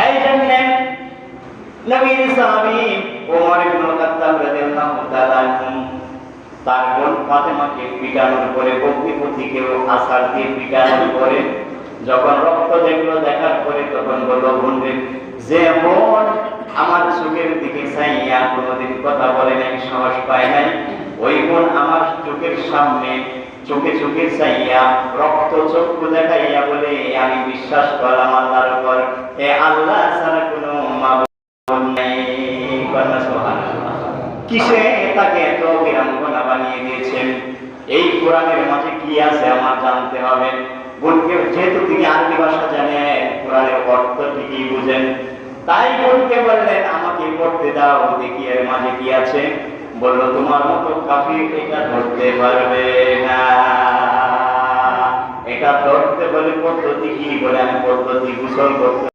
এই জন্য নবীর সাহাবী ওমর ইবনে খাত্তাব রাদিয়াল্লাহু তাআলা তার বোন ফাতেমাকে পিটানোর পরে বকরিপতিকেও আছাড় দিয়ে পিটানোর পরে যখন রক্ত দেখলো, দেখার পরে তখন বলল, বোনরে, যে বোন আমার চোখের দিকে চাইয়া কোনোদিন কথা বলে নাই, সাহস পায় নাই, ওই বোন আমার চোখের সামনে চোখে চোখে চাইয়া রক্ত চক্ষু দেখাইয়া বলে, আমি বিশ্বাস করলাম আল্লাহর উপর, এ আল্লাহ ছাড়া কোনো মাবুদ নাই। কিসে তাকে এত বীরাঙ্গনা বানিয়ে দিয়েছেন? এই কোরআনের মাঝে কি আছে আমার জানতে হবে। বোনকে, যেহেতু তিনি আরবি ভাষা জানেন, কোরআনের অর্থ ঠিকই বুঝেন, তাই বোনকে বললেন, আমাকে পড়তে দাও, দেখি এর মাঝে কি আছে। বলল, তোমার মতো কাফির এটা ধরতে পারবে না। এটা ধরতে বলে পদ্ধতি কি? বলে, আমি পদ্ধতি গোসল করতে